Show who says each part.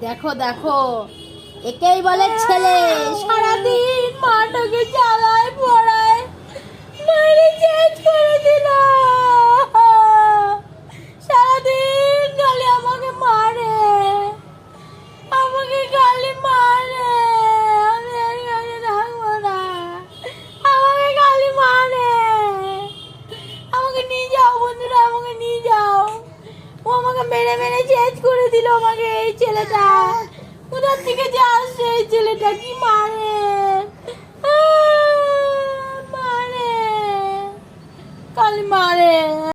Speaker 1: দেখো দেখো, একেই বলে ছেলে। সারাদিন মাটাকে জ্বালায় পড়ায়, মায়ের চেঞ্জ করে দিল। সারাদিন খালি আমাকে মারে, আমাকে খালি মারে। আমি আর কাছে থাকবো না, আমাকে খালি মারে। আমাকে নিয়ে যাও বন্ধুরা, আমাকে নিয়ে যাও। ও আমাকে মেরে মেরে চেঞ্জ করে দিল। আমাকে এই ছেলেটা কোথার থেকে যে আসছে, এই ছেলেটা কি মারে, মারে, খালি মারে।